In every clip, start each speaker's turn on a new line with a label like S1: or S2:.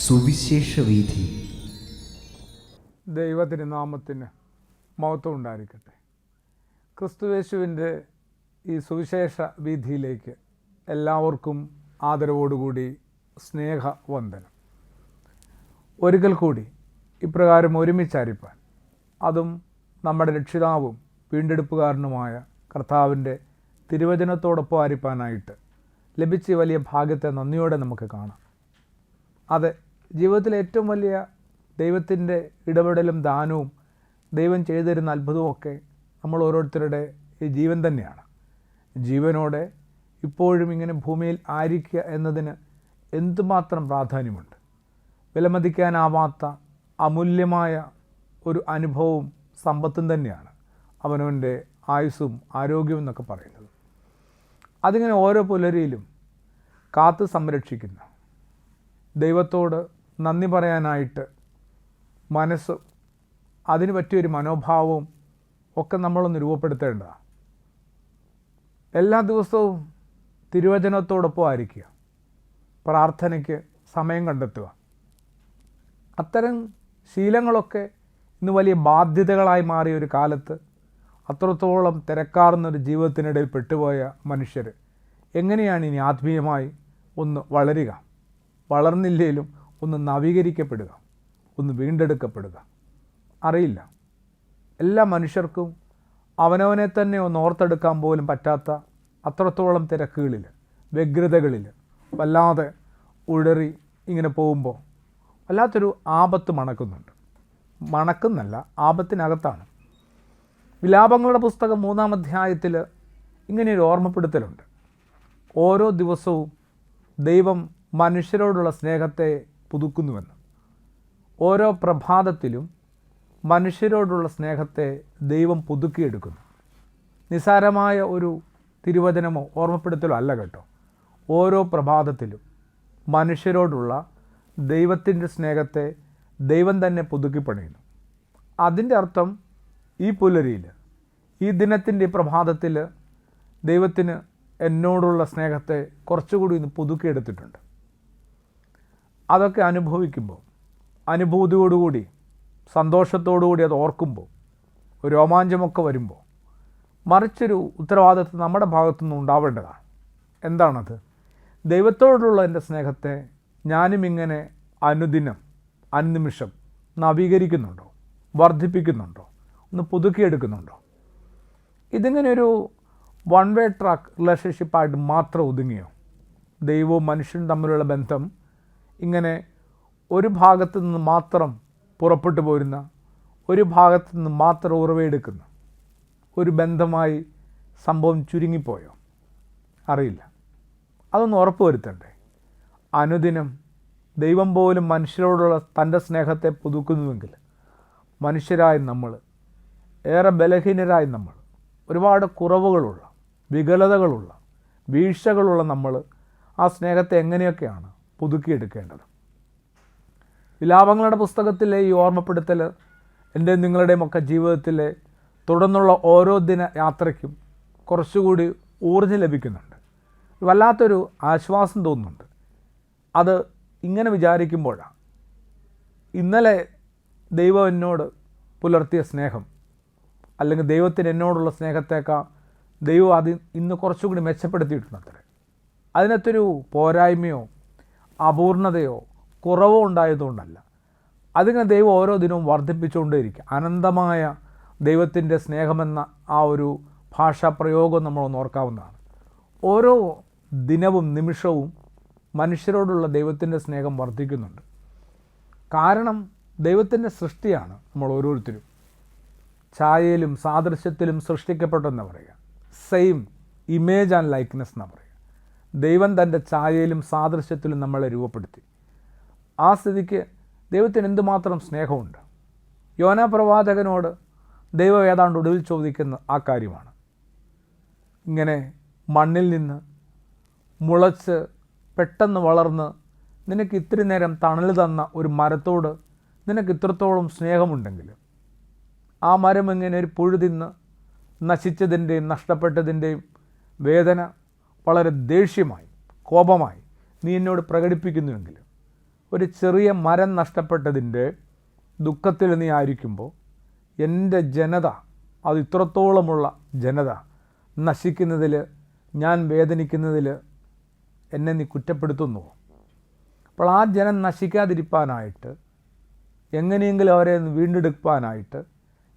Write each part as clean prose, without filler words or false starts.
S1: സുവിശേഷ വീഥി.
S2: ദൈവതിരുനാമത്തിന് മഹത്വം ഉണ്ടായിരിക്കട്ടെ. ക്രിസ്തുയേശുവിൻ്റെ ഈ സുവിശേഷ വീഥിയിലേക്ക് എല്ലാവർക്കും ആദരവോടുകൂടി സ്നേഹവന്ദനം. ഒരിക്കൽ കൂടി ഇപ്രകാരം ഒരുമിച്ചായിരിക്കാൻ, അതും നമ്മുടെ രക്ഷിതാവും വീണ്ടെടുപ്പുകാരനുമായ കർത്താവിൻ്റെ തിരുവചനത്തോടൊപ്പം ആയിരിക്കാനായിട്ട് ലഭിച്ച വലിയ ഭാഗ്യത്തെ നന്ദിയോടെ നമുക്ക് കാണാം. അതെ, ജീവിതത്തിലെ ഏറ്റവും വലിയ ദൈവത്തിൻ്റെ ഇടപെടലും ദാനവും ദൈവം ചെയ്തു തരുന്ന അത്ഭുതമൊക്കെ നമ്മൾ ഓരോരുത്തരുടെ ഈ ജീവൻ തന്നെയാണ്. ജീവനോടെ ഇപ്പോഴും ഇങ്ങനെ ഭൂമിയിൽ ആയിരിക്കുക എന്നതിന് എന്തുമാത്രം പ്രാധാന്യമുണ്ട്. വിലമതിക്കാനാവാത്ത അമൂല്യമായ ഒരു അനുഭവവും സമ്പത്തും തന്നെയാണ് അവനവൻ്റെ ആയുസ്സും ആരോഗ്യവും എന്നൊക്കെ പറയുന്നത്. അതിങ്ങനെ ഓരോ പുലരിയിലും കാത്തു സംരക്ഷിക്കുന്ന, ദൈവത്തോട് നന്ദി പറയാനായിട്ട് മനസ്സ്, അതിന് പറ്റിയൊരു മനോഭാവവും ഒക്കെ നമ്മളൊന്ന് രൂപപ്പെടുത്തേണ്ടതാണ്. എല്ലാ ദിവസവും തിരുവചനത്തോടൊപ്പം ആയിരിക്കുക, പ്രാർത്ഥനയ്ക്ക് സമയം കണ്ടെത്തുക. അത്തരം ശീലങ്ങളൊക്കെ ഇന്ന് വലിയ ബാധ്യതകളായി മാറിയ ഒരു കാലത്ത് അത്രത്തോളം തിരക്കാർന്നൊരു ജീവിതത്തിനിടയിൽ പെട്ടുപോയ മനുഷ്യർ എങ്ങനെയാണ് ഇനി ആത്മീയമായി ഒന്ന് വളരുക, വളർന്നില്ലേലും ഒന്ന് നവീകരിക്കപ്പെടുക, ഒന്ന് വീണ്ടെടുക്കപ്പെടുക? അറിയില്ല. എല്ലാ മനുഷ്യർക്കും അവനവനെ തന്നെ ഒന്ന് ഓർത്തെടുക്കാൻ പോലും പറ്റാത്ത അത്രത്തോളം തിരക്കുകളിൽ, വ്യഗ്രതകളിൽ വല്ലാതെ ഉഴറി ഇങ്ങനെ പോകുമ്പോൾ വല്ലാത്തൊരു ആപത്ത് മണക്കുന്നുണ്ട്. മണക്കുന്നല്ല, ആപത്തിനകത്താണ്. വിലാപങ്ങളുടെ പുസ്തകം 3-ാം അധ്യായത്തിൽ ഇങ്ങനെയൊരു ഓർമ്മപ്പെടുത്തലുണ്ട്. ഓരോ ദിവസവും ദൈവം മനുഷ്യരോടുള്ള സ്നേഹത്തെ പുതുക്കുന്നുവെന്ന്. ഓരോ പ്രഭാതത്തിലും മനുഷ്യരോടുള്ള സ്നേഹത്തെ ദൈവം പുതുക്കിയെടുക്കുന്നു. നിസ്സാരമായ ഒരു തിരുവചനമോ ഓർമ്മപ്പെടുത്തലോ അല്ല കേട്ടോ. ഓരോ പ്രഭാതത്തിലും മനുഷ്യരോടുള്ള ദൈവത്തിൻ്റെ സ്നേഹത്തെ ദൈവം തന്നെ പുതുക്കി പണിയുന്നു. അതിൻ്റെ അർത്ഥം ഈ പുലരിയിൽ, ഈ ദിനത്തിൻ്റെ പ്രഭാതത്തിൽ ദൈവത്തിന് എന്നോടുള്ള സ്നേഹത്തെ കുറച്ചുകൂടി ഒന്ന് പുതുക്കിയെടുത്തിട്ടുണ്ട്. അതൊക്കെ അനുഭവിക്കുമ്പോൾ, അനുഭൂതിയോടുകൂടി, സന്തോഷത്തോടുകൂടി അത് ഓർക്കുമ്പോൾ, ഒരു രോമാഞ്ചമൊക്കെ വരുമ്പോൾ മറിച്ചൊരു ഉത്തരവാദിത്വം നമ്മുടെ ഭാഗത്തുനിന്ന് ഉണ്ടാവേണ്ടതാണ്. എന്താണത്? ദൈവത്തോടുള്ള എൻ്റെ സ്നേഹത്തെ ഞാനും ഇങ്ങനെ അനുദിനം, അനുനിമിഷം നവീകരിക്കുന്നുണ്ടോ, വർദ്ധിപ്പിക്കുന്നുണ്ടോ, ഒന്ന് പുതുക്കിയെടുക്കുന്നുണ്ടോ? ഇതിങ്ങനെയൊരു വൺ വേ ട്രാക്ക് റിലേഷൻഷിപ്പായിട്ട് മാത്രം ഒതുങ്ങിയോ? ദൈവവും മനുഷ്യനും തമ്മിലുള്ള ബന്ധം ഇങ്ങനെ ഒരു ഭാഗത്തു നിന്ന് മാത്രം പുറപ്പെട്ടു പോരുന്ന, ഒരു ഭാഗത്തു നിന്ന് മാത്രം ഉറവെടുക്കുന്ന ഒരു ബന്ധമായി സംഭവം ചുരുങ്ങിപ്പോയോ? അറിയില്ല. അതൊന്ന് ഉറപ്പ് വരുത്തണ്ടേ. അനുദിനം ദൈവം പോലും മനുഷ്യരോടുള്ള തൻ്റെ സ്നേഹത്തെ പുതുക്കുന്നുവെങ്കിൽ മനുഷ്യരായ നമ്മൾ, ഏറെ ബലഹീനരായ നമ്മൾ, ഒരുപാട് കുറവുകളുള്ള, വികലതകളുള്ള, വീഴ്ചകളുള്ള നമ്മൾ ആ സ്നേഹത്തെ എങ്ങനെയൊക്കെയാണ് പുതുക്കിയെടുക്കേണ്ടത്? വിലാപങ്ങളുടെ പുസ്തകത്തിലെ ഈ ഓർമ്മപ്പെടുത്തൽ എൻ്റെയും നിങ്ങളുടെയും ഒക്കെ ജീവിതത്തിലെ തുടർന്നുള്ള ഓരോ ദിന യാത്രയ്ക്കും കുറച്ചുകൂടി ഊർജ്ജം ലഭിക്കുന്നുണ്ട്. വല്ലാത്തൊരു ആശ്വാസം തോന്നുന്നുണ്ട്. അത് ഇങ്ങനെ വിചാരിക്കുമ്പോഴാണ് ഇന്നലെ ദൈവം എന്നോട് പുലർത്തിയ സ്നേഹം, അല്ലെങ്കിൽ ദൈവത്തിന് എന്നോടുള്ള സ്നേഹത്തേക്കാൾ ദൈവം അത് ഇന്ന് കുറച്ചുകൂടി മെച്ചപ്പെടുത്തിയിട്ടുണ്ടത്രേ. അതിനകത്തൊരു പോരായ്മയോ അപൂർണതയോ കുറവോ ഉണ്ടായതുകൊണ്ടല്ല. അതിങ്ങനെ ദൈവം ഓരോ ദിനവും വർദ്ധിപ്പിച്ചുകൊണ്ടേയിരിക്കുക. അനന്തമായ ദൈവത്തിൻ്റെ സ്നേഹമെന്ന ആ ഒരു ഭാഷാപ്രയോഗം നമ്മളൊന്ന് ഓർക്കാവുന്നതാണ്. ഓരോ ദിനവും നിമിഷവും മനുഷ്യരോടുള്ള ദൈവത്തിൻ്റെ സ്നേഹം വർദ്ധിക്കുന്നുണ്ട്. കാരണം ദൈവത്തിൻ്റെ സൃഷ്ടിയാണ് നമ്മൾ ഓരോരുത്തരും. ഛായയിലും സാദൃശ്യത്തിലും സൃഷ്ടിക്കപ്പെട്ടെന്ന് പറയുക. സെയിം ഇമേജ് ആൻഡ് ലൈക്ക്നെസ് എന്നാണ് പറയുക. ദൈവം തൻ്റെ ഛായയിലും സാദൃശ്യത്തിലും നമ്മളെ രൂപപ്പെടുത്തി. ആ സ്ഥിതിക്ക് ദൈവത്തിന് എന്തുമാത്രം സ്നേഹമുണ്ട്. യോനാ പ്രവാചകനോട് ദൈവം ഏതാണ്ട് ഒടുവിൽ ചോദിക്കുന്ന ആ കാര്യമാണ്. ഇങ്ങനെ മണ്ണിൽ നിന്ന് മുളച്ച് പെട്ടെന്ന് വളർന്ന് നിനക്ക് ഇത്തിരി നേരം തണൽ തന്ന ഒരു മരത്തോട് നിനക്ക് ഇത്രത്തോളം സ്നേഹമുണ്ടെങ്കിൽ ആ മരം ഇങ്ങനെ ഒരു പുഴു തിന്ന് നശിച്ചതിൻ്റെയും നഷ്ടപ്പെട്ടതിൻ്റെയും വേദന വളരെ ദേഷ്യമായി, കോപമായി നീ എന്നോട് പ്രകടിപ്പിക്കുന്നുവെങ്കിൽ ഒരു ചെറിയ മരം നഷ്ടപ്പെട്ടതിൻ്റെ ദുഃഖത്തിൽ നീ ആയിരിക്കുമ്പോൾ എൻ്റെ ജനത, അത് ഇത്രത്തോളമുള്ള ജനത നശിക്കുന്നതിൽ, ഞാൻ വേദനിക്കുന്നതിൽ എന്നെ നീ കുറ്റപ്പെടുത്തുന്നു. അപ്പോൾ ആ ജനം നശിക്കാതിരിക്കാനായിട്ട്, എങ്ങനെയെങ്കിലും അവരെ വീണ്ടെടുക്കാനായിട്ട്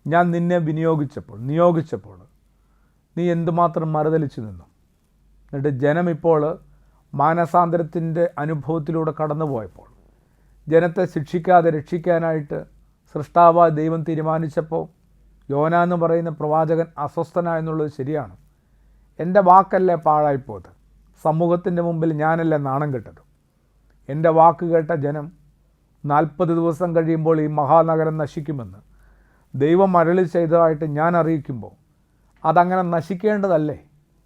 S2: ഞാൻ നിന്നെ നിയോഗിച്ചപ്പോൾ നീ എന്തുമാത്രം മറുതലിച്ചു നിന്നു. എന്നിട്ട് ജനം ഇപ്പോൾ മാനസാന്തരത്തിൻ്റെ അനുഭവത്തിലൂടെ കടന്നു പോയപ്പോൾ, ജനത്തെ ശിക്ഷിക്കാതെ രക്ഷിക്കാനായിട്ട് സൃഷ്ടാവായ ദൈവം തീരുമാനിച്ചപ്പോൾ യോന എന്ന് പറയുന്ന പ്രവാചകൻ അസ്വസ്ഥനായെന്നുള്ളത് ശരിയാണ്. എൻ്റെ വാക്കല്ലേ പാഴായിപ്പോയത്, സമൂഹത്തിൻ്റെ മുമ്പിൽ ഞാനല്ലേ നാണം കെട്ടത്. എൻ്റെ വാക്ക് കേട്ട ജനം 40 ദിവസം കഴിയുമ്പോൾ ഈ മഹാനഗരം നശിക്കുമെന്ന് ദൈവം അരുളി ചെയ്തതായിട്ട് ഞാൻ അറിയിക്കുമ്പോൾ അതങ്ങനെ നശിക്കേണ്ടതല്ലേ?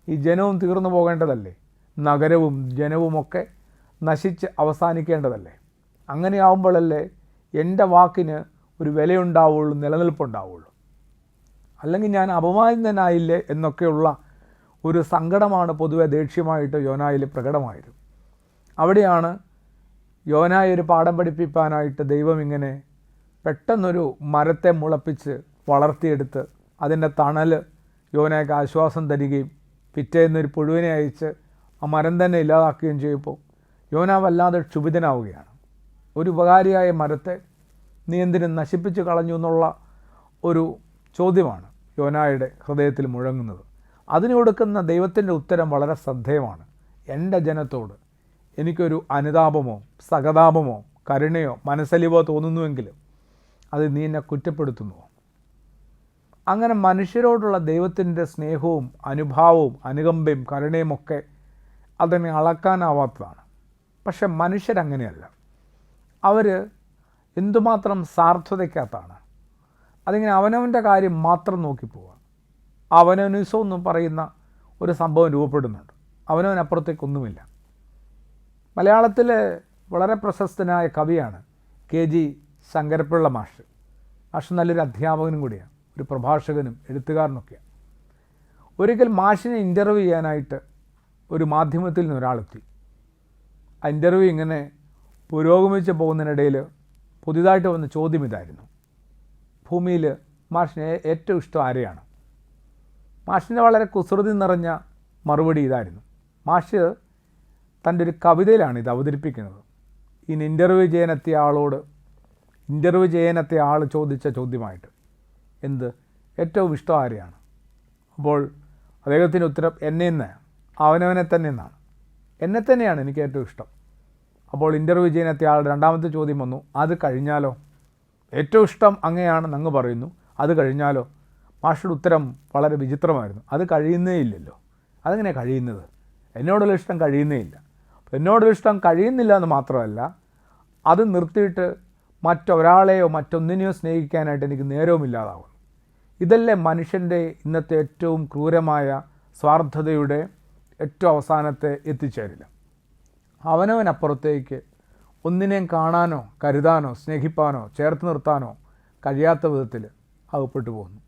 S2: ഈ ജനവും തീർന്നു പോകേണ്ടതല്ലേ? നഗരവും ജനവുമൊക്കെ നശിച്ച് അവസാനിക്കേണ്ടതല്ലേ? അങ്ങനെയാവുമ്പോഴല്ലേ എൻ്റെ വാക്കിന് ഒരു വിലയുണ്ടാവുള്ളൂ, നിലനിൽപ്പുണ്ടാവുള്ളൂ. അല്ലെങ്കിൽ ഞാൻ അപമാനിതനായില്ലേ എന്നൊക്കെയുള്ള ഒരു സങ്കടമാണ് പൊതുവെ ദേഷ്യമായിട്ട് യോനായിൽ പ്രകടമായത്. അവിടെയാണ് യോനായെ ഒരു പാഠം പഠിപ്പിക്കാനായിട്ട് ദൈവം ഇങ്ങനെ പെട്ടെന്നൊരു മരത്തെ മുളപ്പിച്ച് വളർത്തിയെടുത്ത് അതിൻ്റെ തണൽ യോനായ്ക്ക് ആശ്വാസം തരികയും പിറ്റേന്നൊരു പുഴുവിനെ അയച്ച് ആ മരം തന്നെ ഇല്ലാതാക്കുകയും ചെയ്യുമ്പോൾ യോന വല്ലാതെ ക്ഷുഭിതനാവുകയാണ്. ഒരു ഉപകാരിയായ മരത്തെ നീ എന്തിനും നശിപ്പിച്ച് കളഞ്ഞു എന്നുള്ള ഒരു ചോദ്യമാണ് യോനായുടെ ഹൃദയത്തിൽ മുഴങ്ങുന്നത്. അതിന് കൊടുക്കുന്ന ദൈവത്തിൻ്റെ ഉത്തരം വളരെ ശ്രദ്ധേയമാണ്. എൻ്റെ ജനത്തോട് എനിക്കൊരു അനുതാപമോ സഹതാപമോ കരുണയോ മനസ്സലിവോ തോന്നുന്നുവെങ്കിലും അത് നീ എന്നെ കുറ്റപ്പെടുത്തുന്നു. അങ്ങനെ മനുഷ്യരോടുള്ള ദൈവത്തിൻ്റെ സ്നേഹവും അനുഭാവവും അനുകമ്പയും കരുണയും ഒക്കെ അതിനെ അളക്കാനാവാത്തതാണ്. പക്ഷെ മനുഷ്യരങ്ങനെയല്ല. അവർ എന്തുമാത്രം സാർത്ഥതയ്ക്കകത്താണ്. അതിങ്ങനെ അവനവൻ്റെ കാര്യം മാത്രം നോക്കി പോവുക. അവനനുസം എന്ന് പറയുന്ന ഒരു സംഭവം രൂപപ്പെടുന്നുണ്ട്. അവനവനപ്പുറത്തേക്കൊന്നുമില്ല. മലയാളത്തിലെ വളരെ പ്രശസ്തനായ കവിയാണ് KG ശങ്കരപ്പിള്ള മാഷ്. മാഷ് നല്ലൊരു അധ്യാപകനും കൂടിയാണ്, ഒരു പ്രഭാഷകനും എഴുത്തുകാരനൊക്കെയാണ്. ഒരിക്കൽ മാഷിനെ ഇൻ്റർവ്യൂ ചെയ്യാനായിട്ട് ഒരു മാധ്യമത്തിൽ നിന്ന് ഒരാളെത്തി. ആ ഇൻ്റർവ്യൂ ഇങ്ങനെ പുരോഗമിച്ച് പോകുന്നതിനിടയിൽ പുതിയതായിട്ട് വന്ന ചോദ്യം ഇതായിരുന്നു: ഭൂമിയിൽ മാഷിന് ഏറ്റവും ഇഷ്ടം ആരെയാണ്? മാഷിൻ്റെ വളരെ കുസൃതി നിറഞ്ഞ മറുപടി ഇതായിരുന്നു. മാഷ് തൻ്റെ ഒരു കവിതയിലാണ് ഇത് അവതരിപ്പിക്കുന്നത്. ഇനി ഇൻ്റർവ്യൂ ചെയ്യാനെത്തിയ ആൾ ചോദിച്ച ചോദ്യമായിട്ട്, എന്ത് ഏറ്റവും ഇഷ്ടം ആരെയാണ്? അപ്പോൾ അദ്ദേഹത്തിൻ്റെ ഉത്തരം അവനവനെ തന്നെ എന്നാണ്. എന്നെ തന്നെയാണ് എനിക്ക് ഏറ്റവും ഇഷ്ടം. അപ്പോൾ ഇൻ്റർവ്യൂ ചെയ്യാനെത്തിയ ആളുടെ രണ്ടാമത്തെ ചോദ്യം വന്നു, അത് കഴിഞ്ഞാലോ? ഏറ്റവും ഇഷ്ടം അങ്ങനെയാണെന്ന് അങ്ങ് പറയുന്നു, അത് കഴിഞ്ഞാലോ? മാഷുടെ ഉത്തരം വളരെ വിചിത്രമായിരുന്നു. അത് കഴിയുന്നേ ഇല്ലല്ലോ. അതെങ്ങനെയാണ് കഴിയുന്നത്? എന്നോടുള്ള ഇഷ്ടം കഴിയുന്നേ ഇല്ല. എന്നോടുള്ള ഇഷ്ടം കഴിയുന്നില്ല എന്ന് മാത്രമല്ല, അത് നിർത്തിയിട്ട് മറ്റൊരാളെയോ മറ്റൊന്നിനെയോ സ്നേഹിക്കാനായിട്ട് എനിക്ക് നേരവുമില്ലാതാവുന്നു. ഇതല്ലേ മനുഷ്യൻ്റെ ഇന്നത്തെ ഏറ്റവും ക്രൂരമായ സ്വാർത്ഥതയുടെ ഏറ്റവും അവസാനത്തെ എത്തിച്ചേരില്ല. അവനവനപ്പുറത്തേക്ക് ഒന്നിനെയും കാണാനോ കരുതാനോ സ്നേഹിപ്പാനോ ചേർത്ത് നിർത്താനോ കഴിയാത്ത വിധത്തിൽ അകപ്പെട്ടു പോകുന്നു.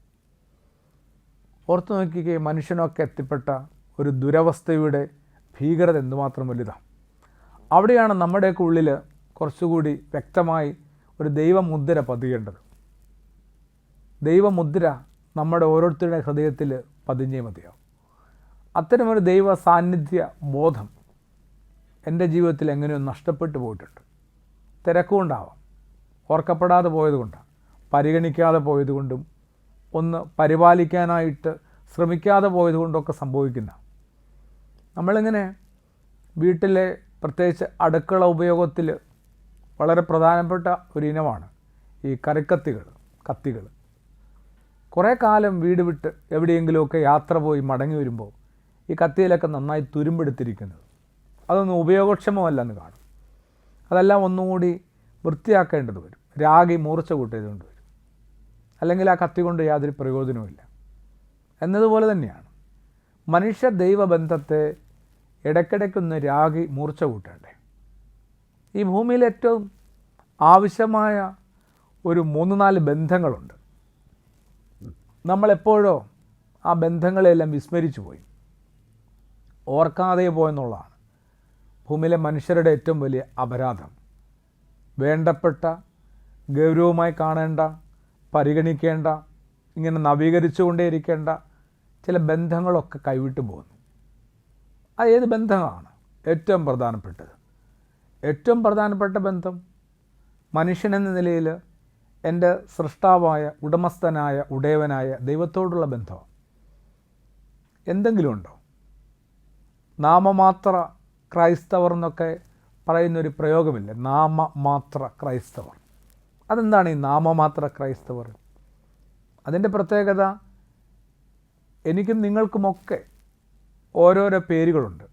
S2: ഓർത്തു നോക്കിക്കേ, മനുഷ്യനൊക്കെ എത്തിപ്പെട്ട ഒരു ദുരവസ്ഥയുടെ ഭീകരത എന്തുമാത്രം വലുതാണ്. അവിടെയാണ് നമ്മുടെയൊക്കെ ഉള്ളിൽ കുറച്ചുകൂടി വ്യക്തമായി ഒരു ദൈവമുദ്ര പതിയേണ്ടത്. ദൈവമുദ്ര നമ്മുടെ ഓരോരുത്തരുടെ ഹൃദയത്തിൽ പതിഞ്ഞേ മതിയാവും. അത്തരമൊരു ദൈവ സാന്നിധ്യ ബോധം എൻ്റെ ജീവിതത്തിൽ എങ്ങനെയോ നഷ്ടപ്പെട്ടു പോയിട്ടുണ്ട്. തിരക്കുകൊണ്ടാവാം, ഓർക്കപ്പെടാതെ പോയതുകൊണ്ടാണ്, പരിഗണിക്കാതെ പോയതുകൊണ്ടും ഒന്ന് പരിപാലിക്കാനായിട്ട് ശ്രമിക്കാതെ പോയതുകൊണ്ടൊക്കെ സംഭവിക്കുന്ന. നമ്മളിങ്ങനെ വീട്ടിലെ പ്രത്യേകിച്ച് അടുക്കള ഉപയോഗത്തിൽ വളരെ പ്രധാനപ്പെട്ട ഒരു ഇനമാണ് ഈ കത്തികൾ. കുറേ കാലം വീട് വിട്ട് എവിടെയെങ്കിലുമൊക്കെ യാത്ര പോയി മടങ്ങി വരുമ്പോൾ ഈ കത്തിയിലൊക്കെ നന്നായി തുരുമ്പെടുത്തിരിക്കുന്നത്, അതൊന്നും ഉപയോഗക്ഷമമല്ലെന്ന് കാണും. അതെല്ലാം ഒന്നുകൂടി വൃത്തിയാക്കേണ്ടത് വരും. രാഗി മൂർച്ച കൂട്ടിയതുകൊണ്ട് വരും. അല്ലെങ്കിൽ ആ കത്തി കൊണ്ട് യാതൊരു പ്രയോജനവുമില്ല. എന്നതുപോലെ തന്നെയാണ് മനുഷ്യ ദൈവബന്ധത്തെ ഇടയ്ക്കിടയ്ക്കൊന്ന് രാഗി മൂർച്ച കൂട്ടേണ്ടേ. ഈ ഭൂമിയിൽ ഏറ്റവും ആവശ്യമായ ഒരു 3-4 ബന്ധങ്ങളുണ്ട്. നമ്മളെപ്പോഴോ ആ ബന്ധങ്ങളെല്ലാം വിസ്മരിച്ചു പോയി, ഓർക്കാതെ പോയെന്നുള്ളതാണ് ഭൂമിയിലെ മനുഷ്യരുടെ ഏറ്റവും വലിയ അപരാധം. വേണ്ടപ്പെട്ട, ഗൗരവമായി കാണേണ്ട, പരിഗണിക്കേണ്ട, ഇങ്ങനെ നവീകരിച്ചുകൊണ്ടേയിരിക്കേണ്ട ചില ബന്ധങ്ങളൊക്കെ കൈവിട്ടു പോകുന്നു. അത് ഏത് ബന്ധമാണ് ഏറ്റവും പ്രധാനപ്പെട്ടത്? ഏറ്റവും പ്രധാനപ്പെട്ട ബന്ധം മനുഷ്യനെന്ന നിലയിൽ എൻ്റെ സൃഷ്ടാവായ, ഉടമസ്ഥനായ, ഉടയവനായ ദൈവത്തോടുള്ള ബന്ധമാണ്. എന്തെങ്കിലും ഉണ്ടോ? നാമമാത്ര ക്രൈസ്തവർ എന്നൊക്കെ പറയുന്നൊരു പ്രയോഗമില്ല, നാമമാത്ര ക്രൈസ്തവർ. അതെന്താണ് ഈ നാമമാത്ര ക്രൈസ്തവർ? അതിൻ്റെ പ്രത്യേകത, എനിക്കും നിങ്ങൾക്കുമൊക്കെ ഓരോരോ പേരുകളുണ്ട്.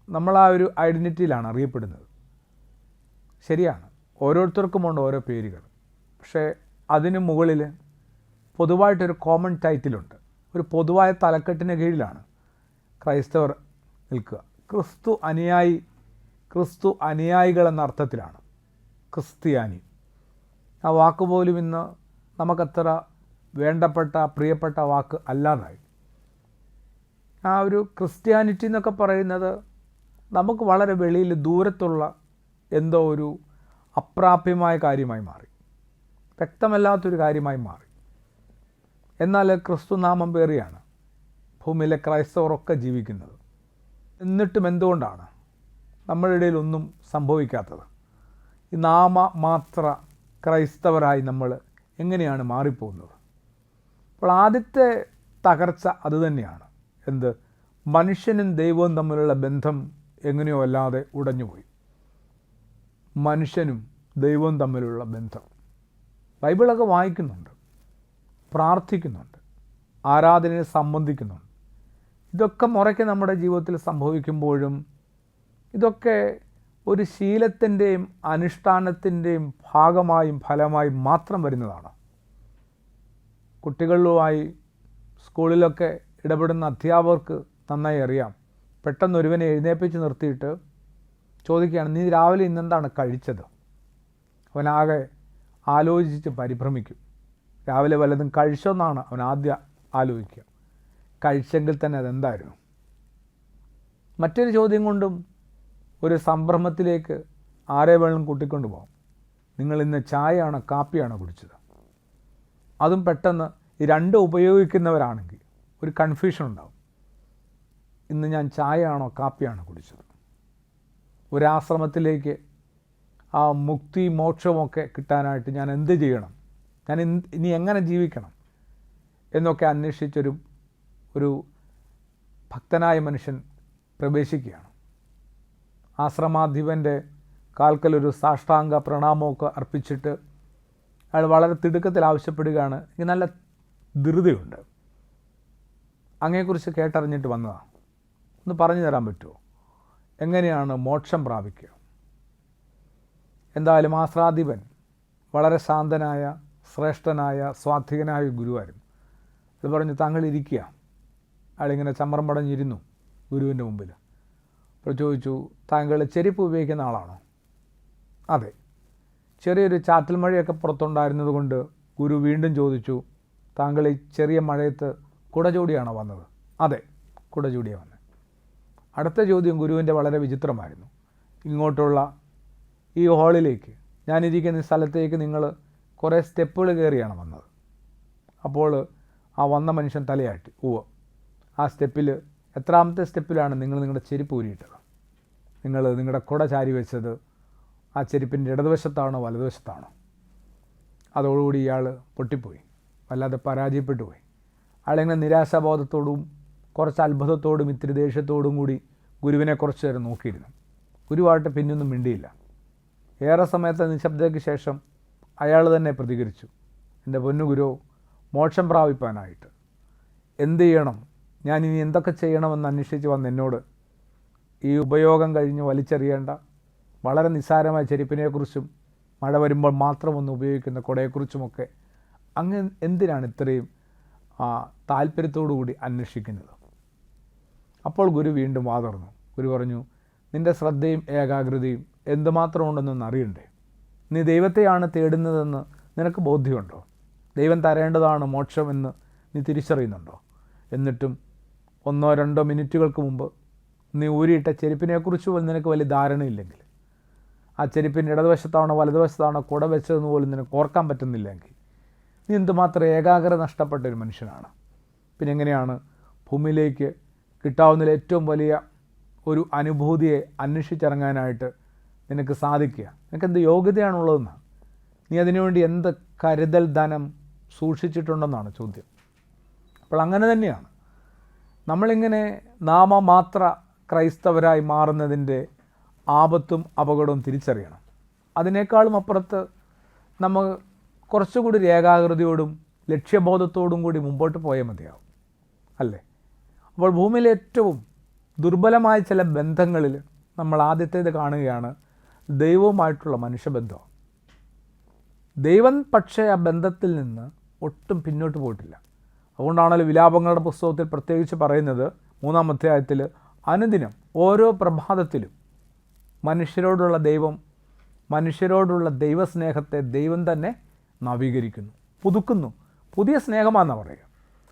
S2: നമ്മൾ ആ ഒരു ഐഡൻറ്റിറ്റിയിലാണ് അറിയപ്പെടുന്നത്. ശരിയാണ്, ഓരോരുത്തർക്കുമുണ്ട് ഓരോ പേരുകൾ. പക്ഷേ അതിന് മുകളിൽ പൊതുവായിട്ടൊരു കോമൺ ടൈറ്റിലുണ്ട്. ഒരു പൊതുവായ തലക്കെട്ടിന് കീഴിലാണ് ക്രൈസ്തവർ നിൽക്കുക. ക്രിസ്തു അനുയായികൾ എന്ന അർത്ഥത്തിലാണ് ക്രിസ്ത്യാനി. ആ വാക്ക് പോലും ഇന്ന് നമുക്കത്ര വേണ്ടപ്പെട്ട, പ്രിയപ്പെട്ട വാക്ക് അല്ലാതായി. ആ ഒരു ക്രിസ്ത്യാനിറ്റി എന്നൊക്കെ പറയുന്നത് നമുക്ക് വളരെ വെളിയിൽ ദൂരത്തുള്ള എന്തോ ഒരു അപ്രാപ്യമായ കാര്യമായി മാറി, വ്യക്തമല്ലാത്തൊരു കാര്യമായി മാറി. എന്നാൽ ക്രിസ്തുനാമം പേറിയാണ് ഭൂമിയിലെ ക്രൈസ്തവരൊക്കെ ജീവിക്കുന്നത്. എന്നിട്ടും എന്തുകൊണ്ടാണ് നമ്മളുടെ ഇടയിൽ ഒന്നും സംഭവിക്കാത്തത്? ഈ നാമമാത്ര ക്രൈസ്തവരായി നമ്മൾ എങ്ങനെയാണ് മാറിപ്പോകുന്നത്? അപ്പോൾ ആദ്യത്തെ തകർച്ച അതുതന്നെയാണ്. എന്ത്? മനുഷ്യനും ദൈവവും തമ്മിലുള്ള ബന്ധം എങ്ങനെയോ അല്ലാതെ ഉടഞ്ഞുപോയി. മനുഷ്യനും ദൈവവും തമ്മിലുള്ള ബന്ധം. ബൈബിളൊക്കെ വായിക്കുന്നുണ്ട്, പ്രാർത്ഥിക്കുന്നുണ്ട്, ആരാധനയിൽ സംബന്ധിക്കുന്നുണ്ട്. ഇതൊക്കെ മുറയ്ക്ക് നമ്മുടെ ജീവിതത്തിൽ സംഭവിക്കുമ്പോഴും ഇതൊക്കെ ഒരു ശീലത്തിൻ്റെയും അനുഷ്ഠാനത്തിൻ്റെയും ഭാഗമായും ഫലമായും മാത്രം വരുന്നതാണ്. കുട്ടികളുമായി സ്കൂളിലൊക്കെ ഇടപെടുന്ന അധ്യാപകർക്ക് നന്നായി അറിയാം. പെട്ടെന്ന് ഒരുവനെ എഴുന്നേൽപ്പിച്ച് നിർത്തിയിട്ട് ചോദിക്കുകയാണ്, നീ രാവിലെ ഇന്നെന്താണ് കഴിച്ചത്? അവനാകെ ആലോചിച്ച് പരിഭ്രമിക്കും. രാവിലെ വല്ലതും കഴിച്ചോന്നാണ് അവൻ ആദ്യം ആലോചിക്കുക. കഴിച്ചെങ്കിൽ തന്നെ അതെന്തായിരുന്നു? മറ്റൊരു ചോദ്യം കൊണ്ടും ഒരു സംഭ്രമത്തിലേക്ക് ആരെ വേണം കൂട്ടിക്കൊണ്ടു പോകാം. നിങ്ങൾ ഇന്ന് ചായയാണോ കാപ്പിയാണോ കുടിച്ചത്? അതും പെട്ടെന്ന് ഈ രണ്ടും ഉപയോഗിക്കുന്നവരാണെങ്കിൽ ഒരു കൺഫ്യൂഷൻ ഉണ്ടാവും. ഇന്ന് ഞാൻ ചായയാണോ കാപ്പിയാണോ കുടിച്ചത്? ഒരാശ്രമത്തിലേക്ക് ആ മുക്തി മോക്ഷമൊക്കെ കിട്ടാനായിട്ട് ഞാൻ എന്ത് ചെയ്യണം, ഞാൻ ഇനി എങ്ങനെ ജീവിക്കണം എന്നൊക്കെ അന്വേഷിച്ചൊരു ഭക്തനായ മനുഷ്യൻ പ്രവേശിക്കുകയാണ്. ആശ്രമാധിപൻ്റെ കാൽക്കലൊരു സാഷ്ടാംഗ പ്രണാമമൊക്കെ അർപ്പിച്ചിട്ട് അയാൾ വളരെ തിടുക്കത്തിൽ ആവശ്യപ്പെടുകയാണ്, എനിക്ക് നല്ല ധൃതിയുണ്ട്, അങ്ങയെക്കുറിച്ച് കേട്ടറിഞ്ഞിട്ട് വന്നതാണ്, ഒന്ന് പറഞ്ഞു തരാൻ പറ്റുമോ? എങ്ങനെയാണ് മോക്ഷം പ്രാപിക്കുക? എന്തായാലും ആശ്രാധിപൻ വളരെ ശാന്തനായ, ശ്രേഷ്ഠനായ, സ്വാത്വികനായ ഗുരുവായിരുന്നു. അത് പറഞ്ഞു, താങ്കൾ ഇരിക്കുക. അയാളിങ്ങനെ ചമ്മറം പടഞ്ഞിരുന്നു ഗുരുവിൻ്റെ മുമ്പിൽ. അപ്പോൾ ചോദിച്ചു, താങ്കൾ ചെരുപ്പ് ഉപയോഗിക്കുന്ന ആളാണോ? അതെ. ചെറിയൊരു ചാറ്റൽ മഴയൊക്കെ പുറത്തുണ്ടായിരുന്നത് കൊണ്ട് ഗുരു വീണ്ടും ചോദിച്ചു, താങ്കൾ ഈ ചെറിയ മഴയത്ത് കുട ചൂടിയാണോ വന്നത്? അതെ, കുട ചൂടിയാണ് വന്നത്. അടുത്ത ചോദ്യം ഗുരുവിൻ്റെ വളരെ വിചിത്രമായിരുന്നു. ഇങ്ങോട്ടുള്ള ഈ ഹാളിലേക്ക്, ഞാനിരിക്കുന്ന ഈ സ്ഥലത്തേക്ക് നിങ്ങൾ കുറേ സ്റ്റെപ്പുകൾ കയറിയാണ് വന്നത്. അപ്പോൾ ആ വന്ന മനുഷ്യൻ തലയാട്ടി, ഉവ്വ്. ആ സ്റ്റെപ്പിൽ എത്രാമത്തെ സ്റ്റെപ്പിലാണ് നിങ്ങൾ നിങ്ങളുടെ ചെരുപ്പ് ഊരിയിട്ടത്? നിങ്ങൾ നിങ്ങളുടെ കുട ചാരി വെച്ചത് ആ ചെരുപ്പിൻ്റെ ഇടതുവശത്താണോ വലതുവശത്താണോ? അതോടുകൂടി ഇയാൾ പൊട്ടിപ്പോയി, വല്ലാതെ പരാജയപ്പെട്ടു പോയി. അയാളിങ്ങനെ നിരാശാബോധത്തോടും കുറച്ച് അത്ഭുതത്തോടും ഇത്തിരി ദേഷ്യത്തോടും കൂടി ഗുരുവിനെ കുറച്ച് നേരം നോക്കിയിരുന്നു. ഗുരുവായിട്ട് പിന്നൊന്നും മിണ്ടിയില്ല. ഏറെ സമയത്തെ നിശബ്ദതയ്ക്ക് ശേഷം അയാൾ തന്നെ പ്രതികരിച്ചു, എൻ്റെ പൊന്നു ഗുരു, മോക്ഷം പ്രാപിപ്പാനായിട്ട് എന്ത് ചെയ്യണം, ഞാൻ ഇനി എന്തൊക്കെ ചെയ്യണമെന്ന് അന്വേഷിച്ച് വന്ന് എന്നോട് ഈ ഉപയോഗം കഴിഞ്ഞ് വലിച്ചെറിയേണ്ട വളരെ നിസ്സാരമായ ചെരുപ്പിനെക്കുറിച്ചും മഴ വരുമ്പോൾ മാത്രം ഒന്ന് ഉപയോഗിക്കുന്ന കുടയെക്കുറിച്ചുമൊക്കെ അങ്ങ് എന്തിനാണ് ഇത്രയും താല്പര്യത്തോടു കൂടി അന്വേഷിക്കുന്നത്? അപ്പോൾ ഗുരു വീണ്ടും വാതുറന്നു. ഗുരു പറഞ്ഞു, നിൻ്റെ ശ്രദ്ധയും ഏകാഗ്രതയും എന്തുമാത്രം ഉണ്ടെന്നൊന്ന് അറിയണ്ടേ? നീ ദൈവത്തെയാണ് തേടുന്നതെന്ന് നിനക്ക് ബോധ്യമുണ്ടോ? ദൈവം തരേണ്ടതാണ് മോക്ഷം എന്ന് നീ തിരിച്ചറിയുന്നുണ്ടോ? എന്നിട്ടും 1-2 മിനിറ്റുകൾക്ക് മുമ്പ് നീ ഊരിയിട്ട ചെരുപ്പിനെക്കുറിച്ച് പോലും നിനക്ക് വലിയ ധാരണയില്ലെങ്കിൽ, ആ ചെരുപ്പിൻ്റെ ഇടതുവശത്താണോ വലതുവശത്താണോ കുട വെച്ചതെന്ന് പോലും നിനക്ക് ഓർക്കാൻ പറ്റുന്നില്ലെങ്കിൽ നീ എന്തുമാത്രം ഏകാഗ്രത നഷ്ടപ്പെട്ട ഒരു മനുഷ്യനാണ്. പിന്നെ എങ്ങനെയാണ് ഭൂമിയിലേക്ക് കിട്ടാവുന്നതിൽ ഏറ്റവും വലിയ ഒരു അനുഭൂതിയെ അന്വേഷിച്ചിറങ്ങാനായിട്ട് നിനക്ക് സാധിക്കുക? നിനക്ക് എന്ത് യോഗ്യതയാണുള്ളതെന്ന്, നീ അതിനുവേണ്ടി എന്ത് കരുതൽ ധനം സൂക്ഷിച്ചിട്ടുണ്ടെന്നാണ് ചോദ്യം. അപ്പോൾ അങ്ങനെ തന്നെയാണ് നമ്മളിങ്ങനെ നാമമാത്ര ക്രൈസ്തവരായി മാറുന്നതിൻ്റെ ആപത്തും അപകടവും തിരിച്ചറിയണം. അതിനേക്കാളും അപ്പുറത്ത് നമ്മൾ കുറച്ചുകൂടി ഒരു ഏകാഗ്രതയോടും ലക്ഷ്യബോധത്തോടും കൂടി മുമ്പോട്ട് പോയാൽ മതിയാവും, അല്ലേ? അപ്പോൾ ഭൂമിയിലെ ഏറ്റവും ദുർബലമായ ചില ബന്ധങ്ങളിൽ നമ്മൾ ആദ്യത്തേത് കാണുകയാണ് ദൈവവുമായിട്ടുള്ള മനുഷ്യബന്ധം. ദൈവം പക്ഷേ ആ ബന്ധത്തിൽ നിന്ന് ഒട്ടും പിന്നോട്ട് പോയിട്ടില്ല. അതുകൊണ്ടാണല്ലോ വിലാപങ്ങളുടെ പുസ്തകത്തിൽ പ്രത്യേകിച്ച് പറയുന്നത് 3-ാം അധ്യായത്തിൽ, അനുദിനം ഓരോ പ്രഭാതത്തിലും മനുഷ്യരോടുള്ള ദൈവസ്നേഹത്തെ ദൈവം തന്നെ നവീകരിക്കുന്നു, പുതുക്കുന്നു. പുതിയ സ്നേഹമാണെന്നാണ് പറയുക.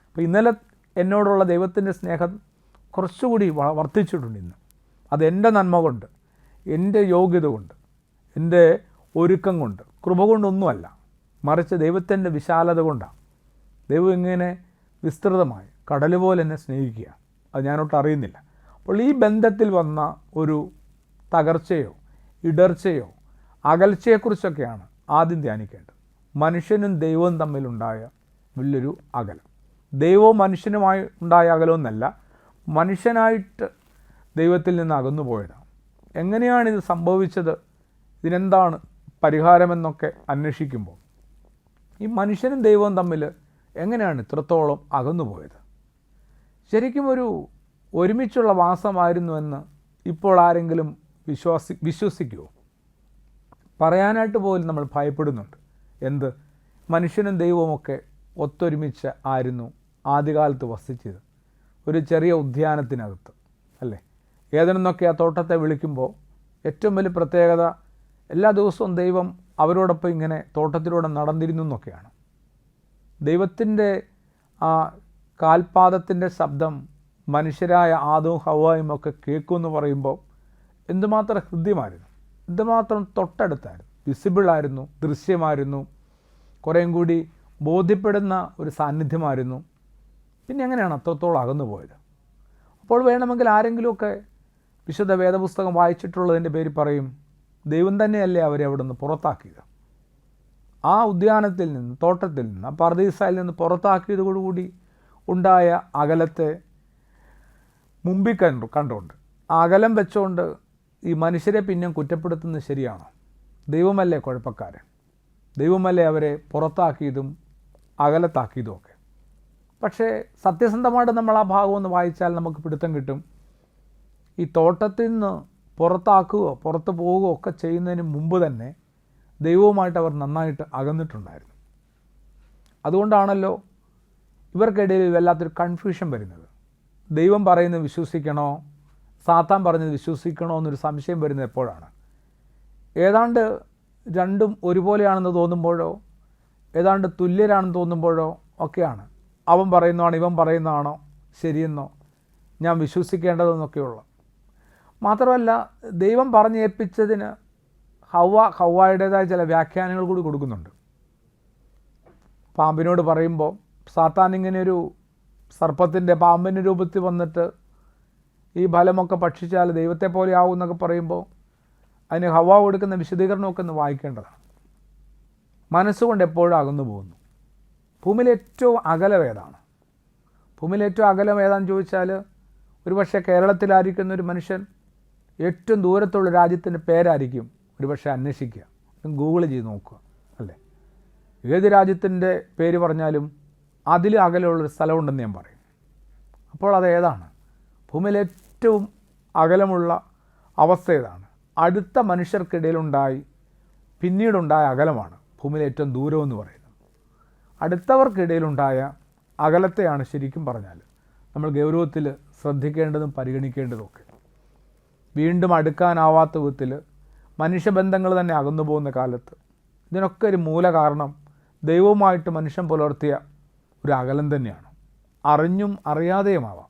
S2: അപ്പോൾ ഇന്നലെ എന്നോടുള്ള ദൈവത്തിൻ്റെ സ്നേഹം കുറച്ചുകൂടി വർദ്ധിച്ചിട്ടുണ്ട് ഇന്ന്. അതെൻ്റെ നന്മ കൊണ്ട്, എൻ്റെ യോഗ്യത കൊണ്ട്, എൻ്റെ ഒരുക്കം കൊണ്ട്, കൃപ കൊണ്ടൊന്നുമല്ല, മറിച്ച് ദൈവത്തിൻ്റെ വിശാലത കൊണ്ടാണ്. ദൈവം ഇങ്ങനെ വിസ്തൃതമായി കടൽ പോലെ എന്നെ സ്നേഹിക്കുക, അത് ഞാനൊട്ട് അറിയുന്നില്ല. അപ്പോൾ ഈ ബന്ധത്തിൽ വന്ന ഒരു തകർച്ചയോ ഇടർച്ചയോ അകൽച്ചയെക്കുറിച്ചൊക്കെയാണ് ആദ്യം ധ്യാനിക്കേണ്ടത്. മനുഷ്യനും ദൈവവും തമ്മിലുണ്ടായ വലിയൊരു അകലം, ദൈവവും മനുഷ്യനുമായി ഉണ്ടായ അകലമൊന്നല്ല, മനുഷ്യനായിട്ട് ദൈവത്തിൽ നിന്ന് അകന്നു പോയതാണ്. എങ്ങനെയാണിത് സംഭവിച്ചത്, ഇതിനെന്താണ് പരിഹാരമെന്നൊക്കെ അന്വേഷിക്കുമ്പോൾ ഈ മനുഷ്യനും ദൈവവും തമ്മിൽ എങ്ങനെയാണ് ഇത്രത്തോളം അകന്നു പോയത്? ശരിക്കും ഒരുമിച്ചുള്ള വാസമായിരുന്നുവെന്ന് ഇപ്പോൾ ആരെങ്കിലും വിശ്വസിക്കുമോ? പറയാനായിട്ട് പോലും നമ്മൾ ഭയപ്പെടുന്നുണ്ട്. എന്ത്, മനുഷ്യനും ദൈവവുമൊക്കെ ഒത്തൊരുമിച്ച് ആയിരുന്നു ആദ്യകാലത്ത് വസിച്ചത്, ഒരു ചെറിയ ഉദ്യാനത്തിനകത്ത്, അല്ലേ? ഏതെന്നൊക്കെ ആ തോട്ടത്തെ വിളിക്കുമ്പോൾ ഏറ്റവും വലിയ പ്രത്യേകത എല്ലാ ദിവസവും ദൈവം അവരോടൊപ്പം ഇങ്ങനെ തോട്ടത്തിലൂടെ നടന്നിരുന്നു എന്നൊക്കെയാണ്. ദൈവത്തിൻ്റെ ആ കാൽപാദത്തിൻ്റെ ശബ്ദം മനുഷ്യരായ ആദവും ഹവ്വായും ഒക്കെ കേൾക്കുമെന്ന് പറയുമ്പോൾ എന്തുമാത്രം ഹൃദ്യമായിരുന്നു, എന്തുമാത്രം തൊട്ടടുത്തായിരുന്നു, വിസിബിളായിരുന്നു, ദൃശ്യമായിരുന്നു, കുറേയും കൂടി ബോധ്യപ്പെടുന്ന ഒരു സാന്നിധ്യമായിരുന്നു. പിന്നെ എങ്ങനെയാണ് അത്രത്തോളം അകന്നു പോയത്? അപ്പോൾ വേണമെങ്കിൽ ആരെങ്കിലുമൊക്കെ വിശുദ്ധ വേദപുസ്തകം വായിച്ചിട്ടുള്ളതിൻ്റെ പേരിൽ പറയും, ദൈവം തന്നെയല്ലേ അവരെ അവിടെ നിന്ന് പുറത്താക്കിയത്. ആ ഉദ്യാനത്തിൽ നിന്ന്, തോട്ടത്തിൽ നിന്ന്, ആ പർദീസായിൽ നിന്ന് പുറത്താക്കിയതോടുകൂടി ഉണ്ടായ അകലത്തെ മുമ്പിൽ കണ്ടുകൊണ്ട് അകലം വെച്ചുകൊണ്ട് ഈ മനുഷ്യരെ പിന്നെയും കുറ്റപ്പെടുത്തുന്നത് ശരിയാണോ? ദൈവമല്ലേ കുഴപ്പക്കാരൻ? ദൈവമല്ലേ അവരെ പുറത്താക്കിയതും അകലത്താക്കിയതും ഒക്കെ? പക്ഷേ സത്യസന്ധമായിട്ട് നമ്മൾ ആ ഭാഗം ഒന്ന് വായിച്ചാൽ നമുക്ക് പിടുത്തം കിട്ടും. ഈ തോട്ടത്തിൽ നിന്ന് പുറത്താക്കുകയോ പുറത്ത് പോവുകയോ ഒക്കെ ചെയ്യുന്നതിന് മുമ്പ് തന്നെ ദൈവവുമായിട്ട് അവർ നന്നായിട്ട് അകന്നിട്ടുണ്ടായിരുന്നു. അതുകൊണ്ടാണല്ലോ ഇവർക്കിടയിൽ വല്ലാത്തൊരു കൺഫ്യൂഷൻ വരുന്നത്. ദൈവം പറയുന്നത് വിശ്വസിക്കണോ, സാത്താൻ പറഞ്ഞത് വിശ്വസിക്കണോ എന്നൊരു സംശയം വരുന്നത് എപ്പോഴാണ്? ഏതാണ്ട് രണ്ടും ഒരുപോലെയാണെന്ന് തോന്നുമ്പോഴോ, ഏതാണ്ട് തുല്യരാണെന്ന് തോന്നുമ്പോഴോ ഒക്കെയാണ് അവൻ പറയുന്നതാണോ ഇവൻ പറയുന്നതാണോ ശരിയെന്നോ ഞാൻ വിശ്വസിക്കേണ്ടതെന്നൊക്കെയുള്ള. മാത്രമല്ല, ദൈവം പറഞ്ഞേൽപ്പിച്ചതിന് ഹവ്വായുടേതായ ചില വ്യാഖ്യാനങ്ങൾ കൂടി കൊടുക്കുന്നുണ്ട്. പാമ്പിനോട് പറയുമ്പോൾ സാത്താൻ ഇങ്ങനെയൊരു സർപ്പത്തിൻ്റെ പാമ്പിൻ്റെ രൂപത്തിൽ വന്നിട്ട് ഈ ഫലമൊക്കെ ഭക്ഷിച്ചാൽ ദൈവത്തെ പോലെ ആവും എന്നൊക്കെ പറയുമ്പോൾ അതിന് ഹവ്വ കൊടുക്കുന്ന വിശദീകരണമൊക്കെ ഒന്ന് വായിക്കേണ്ടതാണ്. മനസ്സുകൊണ്ട് എപ്പോഴും അകന്നു പോകുന്നു. ഭൂമിയിലെ ഏറ്റവും അകലം ഏതാണ്? ഭൂമിയിലെ ഏറ്റവും അകലം ഏതാണെന്ന് ചോദിച്ചാൽ ഒരുപക്ഷെ കേരളത്തിലായിരിക്കുന്ന ഒരു മനുഷ്യൻ ഏറ്റവും ദൂരത്തുള്ള രാജ്യത്തിൻ്റെ പേരായിരിക്കും ഒരുപക്ഷെ അന്വേഷിക്കുക, ഗൂഗിൾ ചെയ്ത് നോക്കുക, അല്ലേ? ഏത് രാജ്യത്തിൻ്റെ പേര് പറഞ്ഞാലും അതിൽ അകലമുള്ളൊരു സ്ഥലമുണ്ടെന്ന് ഞാൻ പറയും. അപ്പോൾ അത് ഏതാണ്? ഭൂമിയിലെ ഏറ്റവും അകലമുള്ള അവസ്ഥ ഏതാണ്? അടുത്ത മനുഷ്യർക്കിടയിലുണ്ടായി പിന്നീടുണ്ടായ അകലമാണ് ഭൂമിയിലെ ഏറ്റവും ദൂരമെന്ന് പറയുന്നത്. അടുത്തവർക്കിടയിലുണ്ടായ അകലത്തെയാണ് ശരിക്കും പറഞ്ഞാൽ നമ്മൾ ഗൗരവത്തിൽ ശ്രദ്ധിക്കേണ്ടതും പരിഗണിക്കേണ്ടതുമൊക്കെ. വീണ്ടും അടുക്കാനാവാത്ത വിധത്തിൽ മനുഷ്യബന്ധങ്ങൾ തന്നെ അകന്നു പോകുന്ന കാലത്ത് ഇതിനൊക്കെ ഒരു മൂല കാരണം ദൈവവുമായിട്ട് മനുഷ്യൻ പുലർത്തിയ ഒരു അകലം തന്നെയാണ്. അറിഞ്ഞും അറിയാതെയുമാവാം.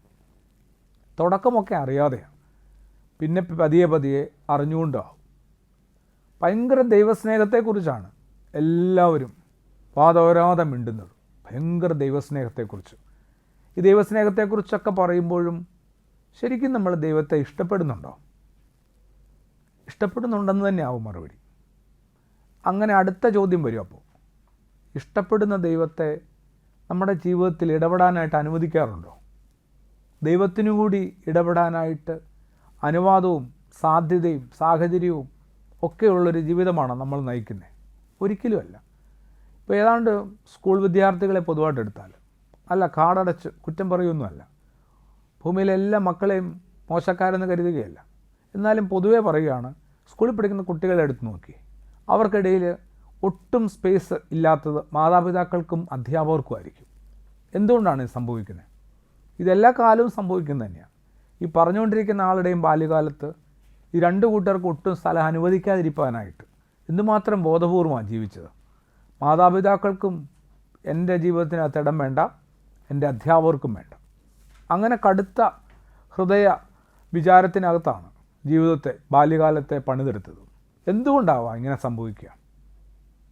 S2: തുടക്കമൊക്കെ അറിയാതെയാണ്, പിന്നെ പതിയെ പതിയെ അറിഞ്ഞുകൊണ്ടാവും. ഭയങ്കര ദൈവസ്നേഹത്തെക്കുറിച്ചാണ് എല്ലാവരും വാതോരാതെ മിണ്ടുന്നത്. ഭയങ്കര ദൈവസ്നേഹത്തെക്കുറിച്ച്. ഈ ദൈവസ്നേഹത്തെക്കുറിച്ചൊക്കെ പറയുമ്പോഴും ശരിക്കും നമ്മൾ ദൈവത്തെ ഇഷ്ടപ്പെടുന്നുണ്ടോ? ഇഷ്ടപ്പെടുന്നുണ്ടെന്ന് തന്നെയാവും മറുപടി. അങ്ങനെ അടുത്ത ചോദ്യം വരും. അപ്പോൾ ഇഷ്ടപ്പെടുന്ന ദൈവത്തെ നമ്മുടെ ജീവിതത്തിൽ ഇടപെടാനായിട്ട് അനുവദിക്കാറുണ്ടോ? ദൈവത്തിനു കൂടി ഇടപെടാനായിട്ട് അനുവാദവും സാധ്യതയും സാഹചര്യവും ഒക്കെയുള്ളൊരു ജീവിതമാണ് നമ്മൾ നയിക്കുന്നത്? ഒരിക്കലുമല്ല. ഇപ്പോൾ ഏതാണ്ട് സ്കൂൾ വിദ്യാർത്ഥികളെ പൊതുവായിട്ട് എടുത്താൽ, അല്ല കാടടച്ച് കുറ്റം പറയുമൊന്നുമല്ല, ഭൂമിയിലെ എല്ലാ മക്കളെയും മോശക്കാരെന്ന് കരുതുകയല്ല, എന്നാലും പൊതുവേ പറയുകയാണ്, സ്കൂളിൽ പഠിക്കുന്ന കുട്ടികളെ എടുത്ത് നോക്കി, അവർക്കിടയിൽ ഒട്ടും സ്പേസ് ഇല്ലാത്തത് മാതാപിതാക്കൾക്കും അധ്യാപകർക്കുമായിരിക്കും. എന്തുകൊണ്ടാണ് ഇത് സംഭവിക്കുന്നത്? ഇതെല്ലാ കാലവും സംഭവിക്കുന്നത് തന്നെയാണ്. ഈ പറഞ്ഞുകൊണ്ടിരിക്കുന്ന ആളുടെയും ബാല്യകാലത്ത് ഈ രണ്ട് കൂട്ടർക്കും ഒട്ടും സ്ഥലം അനുവദിക്കാതിരിക്കാനായിട്ട് എന്തുമാത്രം ബോധപൂർവമാണ് ജീവിച്ചത്. മാതാപിതാക്കൾക്കും എൻ്റെ ജീവിതത്തിനകത്ത് ഇടം വേണ്ട, എൻ്റെ അധ്യാപകർക്കും വേണ്ട. അങ്ങനെ കടുത്ത ഹൃദയ വിചാരത്തിനകത്താണ് ജീവിതത്തെ ബാല്യകാലത്തെ പണിതെടുത്തത്. എന്തുകൊണ്ടാവാം ഇങ്ങനെ സംഭവിക്കുക?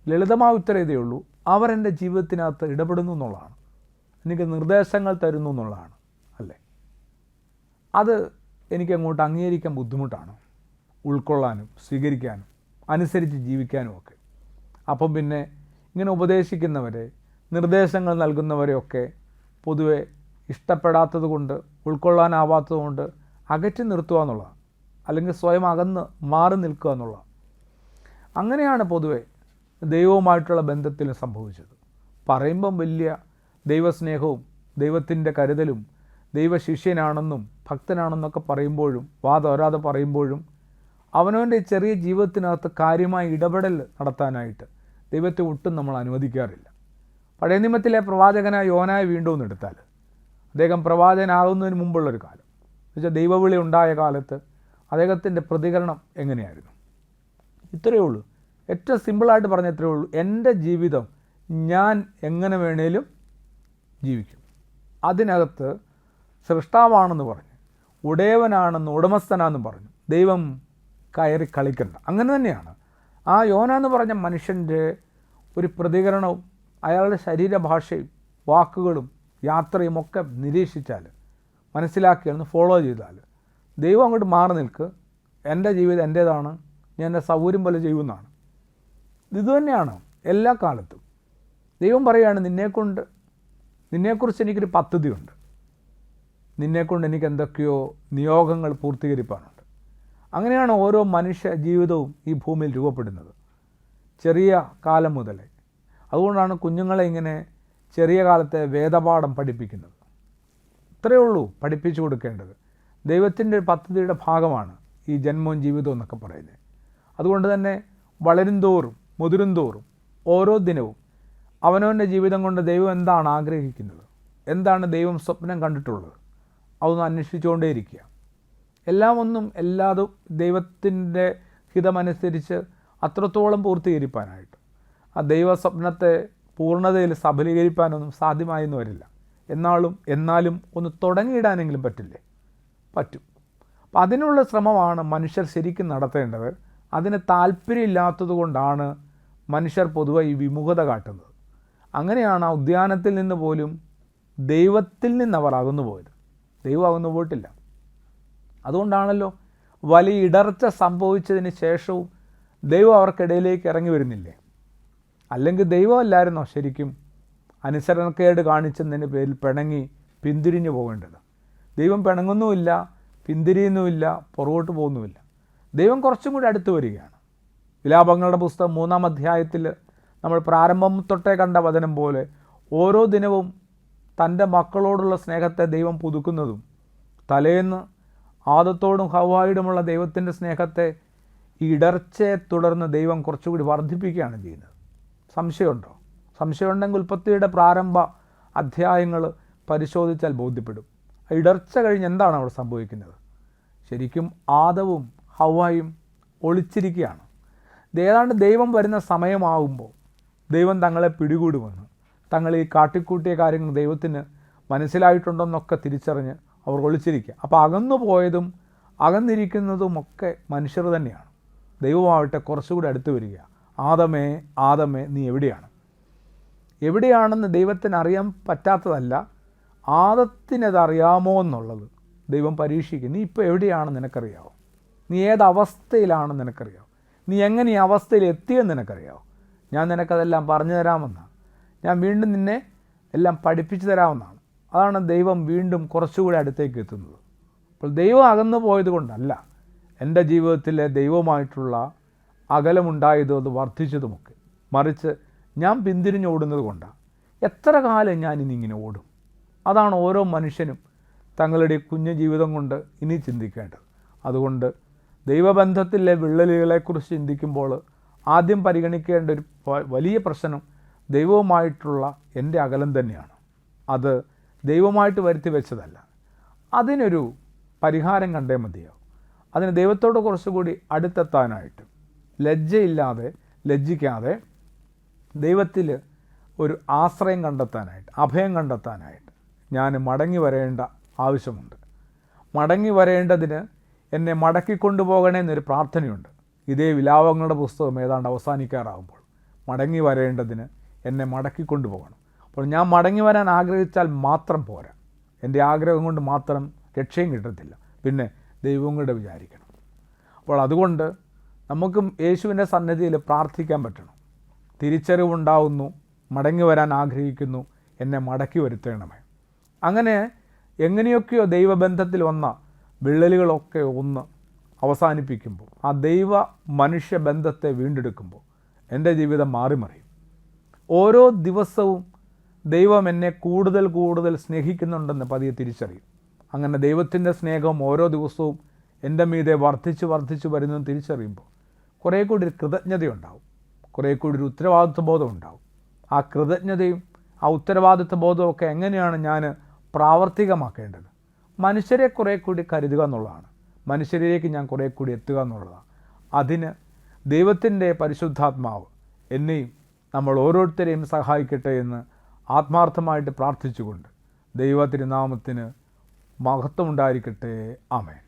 S2: ലളിതമായ ഉത്തരം ഇതേ ഉള്ളൂ, അവരെൻ്റെ ജീവിതത്തിനകത്ത് ഇടപെടുന്നു എന്നുള്ളതാണ്, എനിക്ക് നിർദ്ദേശങ്ങൾ തരുന്നു എന്നുള്ളതാണ്. അല്ലേ? അത് എനിക്ക് അങ്ങോട്ട് അംഗീകരിക്കാൻ ബുദ്ധിമുട്ടാണ്, ഉൾക്കൊള്ളാനും സ്വീകരിക്കാനും അനുസരിച്ച് ജീവിക്കാനും ഒക്കെ. അപ്പം പിന്നെ ഇങ്ങനെ ഉപദേശിക്കുന്നവരെ, നിർദ്ദേശങ്ങൾ നൽകുന്നവരെയൊക്കെ പൊതുവെ ഇഷ്ടപ്പെടാത്തത് കൊണ്ട്, ഉൾക്കൊള്ളാനാവാത്തത് കൊണ്ട് അകറ്റി നിർത്തുക എന്നുള്ളതാണ്, അല്ലെങ്കിൽ സ്വയം അകന്ന് മാറി നിൽക്കുക എന്നുള്ളതാണ്. അങ്ങനെയാണ് പൊതുവെ ദൈവവുമായിട്ടുള്ള ബന്ധത്തിൽ സംഭവിച്ചത്. പറയുമ്പം വലിയ ദൈവസ്നേഹവും ദൈവത്തിൻ്റെ കരുതലും ദൈവശിഷ്യനാണെന്നും ഭക്തനാണെന്നൊക്കെ പറയുമ്പോഴും, വാതോരാതെ പറയുമ്പോഴും, അവനവൻ്റെ ചെറിയ ജീവിതത്തിനകത്ത് കാര്യമായി ഇടപെടൽ നടത്താനായിട്ട് ദൈവത്തെ ഒട്ടും നമ്മൾ അനുവദിക്കാറില്ല. പഴയ നിയമത്തിലെ പ്രവാചകനായ യോനായെ വീണ്ടും ഒന്ന് എടുത്താൽ, അദ്ദേഹം പ്രവാചകനാകുന്നതിന് മുമ്പുള്ളൊരു കാലം, എന്നുവെച്ചാൽ ദൈവവിളി ഉണ്ടായ കാലത്ത് അദ്ദേഹത്തിൻ്റെ പ്രതികരണം എങ്ങനെയായിരുന്നു? ഇത്രയേ ഉള്ളൂ. ഏറ്റവും സിമ്പിളായിട്ട് പറഞ്ഞ ഇത്രയേ ഉള്ളൂ, എൻ്റെ ജീവിതം ഞാൻ എങ്ങനെ വേണേലും ജീവിക്കും. അതിനകത്ത് സൃഷ്ടാവാണെന്ന് പറഞ്ഞു, ഉടയവനാണെന്ന്, ഉടമസ്ഥനാണെന്ന് പറഞ്ഞു, ദൈവം കയറി കളിക്കണ്ട. അങ്ങനെ തന്നെയാണ് ആ യോന എന്ന് പറഞ്ഞ മനുഷ്യൻ്റെ ഒരു പ്രതികരണവും അയാളുടെ ശരീരഭാഷയും വാക്കുകളും യാത്രയും ഒക്കെ നിരീക്ഷിച്ചാൽ, മനസ്സിലാക്കിയാൽ, ഫോളോ ചെയ്താൽ, ദൈവം അങ്ങോട്ട് മാറി നിൽക്ക്, എൻ്റെ ജീവിതം എൻ്റേതാണ്, ഞാൻ എൻ്റെ സൗകര്യം പോലെ ചെയ്യുമെന്നാണ്. ഇതുതന്നെയാണ് എല്ലാ കാലത്തും. ദൈവം പറയുകയാണ്, നിന്നെക്കുറിച്ച് എനിക്കൊരു പദ്ധതിയുണ്ട്, നിന്നെക്കൊണ്ട് എനിക്ക് എന്തൊക്കെയോ നിയോഗങ്ങൾ പൂർത്തീകരിക്കാനുണ്ട്. അങ്ങനെയാണ് ഓരോ മനുഷ്യ ജീവിതവും ഈ ഭൂമിയിൽ രൂപപ്പെടുന്നത്, ചെറിയ കാലം മുതലേ. അതുകൊണ്ടാണ് കുഞ്ഞുങ്ങളെ ഇങ്ങനെ ചെറിയ കാലത്തെ വേദപാഠം പഠിപ്പിക്കുന്നത്. ഇത്രയേ ഉള്ളൂ പഠിപ്പിച്ചു കൊടുക്കേണ്ടത്. ദൈവത്തിൻ്റെ പദ്ധതിയുടെ ഭാഗമാണ് ഈ ജന്മവും ജീവിതവും എന്നൊക്കെ പറയുന്നത്. അതുകൊണ്ട് തന്നെ വളരും തോറും മുതിരും തോറും ഓരോ ദിനവും അവനവൻ്റെ ജീവിതം കൊണ്ട് ദൈവം എന്താണ് ആഗ്രഹിക്കുന്നത്, എന്താണ് ദൈവം സ്വപ്നം കണ്ടിട്ടുള്ളത്, അതൊന്ന് അന്വേഷിച്ചുകൊണ്ടേയിരിക്കുക. എല്ലാതും ദൈവത്തിൻ്റെ ഹിതമനുസരിച്ച് അത്രത്തോളം പൂർത്തീകരിക്കാനായിട്ട്, ആ ദൈവ സ്വപ്നത്തെ പൂർണ്ണതയിൽ സഫലീകരിക്കാനൊന്നും സാധ്യമായെന്ന് വരില്ല. എന്നാലും ഒന്ന് തുടങ്ങിയിടാനെങ്കിലും പറ്റില്ലേ? പറ്റും. അപ്പം അതിനുള്ള ശ്രമമാണ് മനുഷ്യർ ശരിക്കും നടത്തേണ്ടത്. അതിന് താല്പര്യമില്ലാത്തത് കൊണ്ടാണ് മനുഷ്യർ പൊതുവെ ഈ വിമുഖത കാട്ടുന്നത്. അങ്ങനെയാണ് ആ ഉദ്യാനത്തിൽ നിന്ന് പോലും ദൈവത്തിൽ നിന്ന് അവർ അകന്നു പോയത്. ദൈവം അകന്നു പോയിട്ടില്ല. അതുകൊണ്ടാണല്ലോ വലിയ ഇടർച്ച സംഭവിച്ചതിന് ശേഷവും ദൈവം അവർക്കിടയിലേക്ക് ഇറങ്ങി വരുന്നില്ലേ? അല്ലെങ്കിൽ ദൈവമല്ലായിരുന്നോ ശരിക്കും അനുസരണക്കേട് കാണിച്ചതിന് പേരിൽ പിണങ്ങി പിന്തിരിഞ്ഞു പോകേണ്ടത്? ദൈവം പിണങ്ങുന്നുമില്ല, പിന്തിരിയുന്നുമില്ല, പുറകോട്ട് പോകുന്നുമില്ല. ദൈവം കുറച്ചും കൂടി അടുത്ത് വരികയാണ്. വിലാപങ്ങളുടെ പുസ്തകം 3-ാം അധ്യായത്തിൽ നമ്മൾ പ്രാരംഭം തൊട്ടേ കണ്ട വചനം പോലെ ഓരോ ദിനവും തൻ്റെ മക്കളോടുള്ള സ്നേഹത്തെ ദൈവം പുതുക്കുന്നതും, തലേന്ന് ആദത്തോടും ഹവ്വായോടുമുള്ള ദൈവത്തിൻ്റെ സ്നേഹത്തെ ഈ ഇടർച്ചയെ തുടർന്ന് ദൈവം കുറച്ചുകൂടി വർദ്ധിപ്പിക്കുകയാണ് ചെയ്യുന്നത്. സംശയമുണ്ടോ? സംശയമുണ്ടെങ്കിൽ ഉൽപ്പത്തിയുടെ പ്രാരംഭ അധ്യായങ്ങൾ പരിശോധിച്ചാൽ ബോധ്യപ്പെടും. ഇടർച്ച കഴിഞ്ഞ് എന്താണ് അവിടെ സംഭവിക്കുന്നത്? ശരിക്കും ആദവും ഹവ്വായും ഒളിച്ചിരിക്കുകയാണ്. ഏതാണ്ട് ദൈവം വരുന്ന സമയമാകുമ്പോൾ ദൈവം തങ്ങളെ പിടികൂടുമെന്ന്, തങ്ങൾ ഈ കാട്ടിക്കൂട്ടിയ കാര്യങ്ങൾ ദൈവത്തിന് മനസ്സിലായിട്ടുണ്ടെന്നൊക്കെ തിരിച്ചറിഞ്ഞ് അവർ ഒളിച്ചിരിക്കുക. അപ്പോൾ അകന്നു പോയതും അകന്നിരിക്കുന്നതുമൊക്കെ മനുഷ്യർ തന്നെയാണ്. ദൈവമാവട്ടെ കുറച്ചുകൂടി അടുത്ത് വരിക. ആദമേ ആദമേ നീ എവിടെയാണ്? എവിടെയാണെന്ന് ദൈവത്തിന് അറിയാൻ പറ്റാത്തതല്ല, ആദത്തിനത് അറിയാമോ എന്നുള്ളത് ദൈവം പരീക്ഷിക്കും. നീ ഇപ്പോൾ എവിടെയാണെന്ന് നിനക്കറിയാമോ? നീ ഏതവസ്ഥയിലാണെന്ന് നിനക്കറിയാമോ? നീ എങ്ങനെ ഈ അവസ്ഥയിൽ എത്തിയെന്ന് നിനക്കറിയാമോ? ഞാൻ നിനക്കതെല്ലാം പറഞ്ഞു തരാമെന്നാണ്. ഞാൻ വീണ്ടും നിന്നെ എല്ലാം പഠിപ്പിച്ചു തരാമെന്നാണ്. അതാണ് ദൈവം വീണ്ടും കുറച്ചുകൂടി അടുത്തേക്ക് എത്തുന്നത്. അപ്പോൾ ദൈവം അകന്നു പോയത് കൊണ്ടല്ല എൻ്റെ ജീവിതത്തിലെ ദൈവമായിട്ടുള്ള അകലമുണ്ടായതും അത് വർദ്ധിച്ചതുമൊക്കെ, മറിച്ച് ഞാൻ പിന്തിരിഞ്ഞോടുന്നത് കൊണ്ടാണ്. എത്ര കാലം ഞാൻ ഇനി ഇങ്ങനെ ഓടും? അതാണ് ഓരോ മനുഷ്യനും തങ്ങളുടെ കുഞ്ഞു ജീവിതം കൊണ്ട് ഇനി ചിന്തിക്കേണ്ടത്. അതുകൊണ്ട് ദൈവബന്ധത്തിലെ വിള്ളലുകളെക്കുറിച്ച് ചിന്തിക്കുമ്പോൾ ആദ്യം പരിഗണിക്കേണ്ട ഒരു വലിയ പ്രശ്നം ദൈവവുമായിട്ടുള്ള എൻ്റെ അകലം തന്നെയാണ്. അത് ദൈവമായിട്ട് വരുത്തി വെച്ചതല്ല. അതിനൊരു പരിഹാരം കണ്ടേ മതിയാവും. അതിന് ദൈവത്തോട് കുറച്ചുകൂടി അടുത്തെത്താനായിട്ട്, ലജ്ജയില്ലാതെ ലജ്ജിക്കാതെ ദൈവത്തിൽ ഒരു ആശ്രയം കണ്ടെത്താനായിട്ട്, അഭയം കണ്ടെത്താനായിട്ട് ഞാൻ മടങ്ങി വരേണ്ട ആവശ്യമുണ്ട്. മടങ്ങി വരേണ്ടതിന് എന്നെ മടക്കിക്കൊണ്ടു പോകണേ എന്നൊരു പ്രാർത്ഥനയുണ്ട്. ഇതേ വിലാപങ്ങളുടെ പുസ്തകം ഏതാണ്ട് അവസാനിക്കാറാകുമ്പോൾ മടങ്ങി വരേണ്ടതിന് എന്നെ മടക്കിക്കൊണ്ടു പോകണം. അപ്പോൾ ഞാൻ മടങ്ങി വരാൻ ആഗ്രഹിച്ചാൽ മാത്രം പോരാ. എൻ്റെ ആഗ്രഹം കൊണ്ട് മാത്രം രക്ഷയും കിട്ടത്തില്ല. പിന്നെ ദൈവം കൂടെ വിചാരിക്കണം. അപ്പോൾ അതുകൊണ്ട് നമുക്കും യേശുവിൻ്റെ സന്നിധിയിൽ പ്രാർത്ഥിക്കാൻ പറ്റണം. തിരിച്ചറിവുണ്ടാവുന്നു, മടങ്ങി വരാൻ ആഗ്രഹിക്കുന്നു, എന്നെ മടക്കി വരുത്തണമേ. അങ്ങനെ എങ്ങനെയൊക്കെയോ ദൈവബന്ധത്തിൽ വന്ന വിള്ളലുകളൊക്കെ ഒന്ന് അവസാനിപ്പിക്കുമ്പോൾ, ആ ദൈവ മനുഷ്യ ബന്ധത്തെ വീണ്ടെടുക്കുമ്പോൾ എൻ്റെ ജീവിതം മാറിമറിയും. ഓരോ ദിവസവും ദൈവം എന്നെ കൂടുതൽ കൂടുതൽ സ്നേഹിക്കുന്നുണ്ടെന്ന് പതിയെ തിരിച്ചറിയും. അങ്ങനെ ദൈവത്തിൻ്റെ സ്നേഹം ഓരോ ദിവസവും എൻ്റെ മീതെ വർദ്ധിച്ച് വർദ്ധിച്ച് വരുന്നതെന്ന് തിരിച്ചറിയുമ്പോൾ കുറേ കൂടി ഒരു കൃതജ്ഞതയുണ്ടാവും, കുറേ കൂടി ഒരു ഉത്തരവാദിത്വ ബോധം ഉണ്ടാവും. ആ കൃതജ്ഞതയും ആ ഉത്തരവാദിത്വ ബോധമൊക്കെ എങ്ങനെയാണ് ഞാൻ പ്രാവർത്തികമാക്കേണ്ടത്? മനുഷ്യരെ കുറേ കൂടി കരുതുക എന്നുള്ളതാണ്. മനുഷ്യരിലേക്ക് ഞാൻ കുറേ കൂടി എത്തുക എന്നുള്ളതാണ്. അതിന് ദൈവത്തിൻ്റെ പരിശുദ്ധാത്മാവ് എന്നെയും നമ്മൾ ഓരോരുത്തരെയും സഹായിക്കട്ടെ എന്ന് ആത്മാർത്ഥമായിട്ട് പ്രാർത്ഥിച്ചുകൊണ്ട് ദൈവ തിരുനാമത്തിന് മഹത്വമുണ്ടായിരിക്കട്ടെ. ആമേൻ.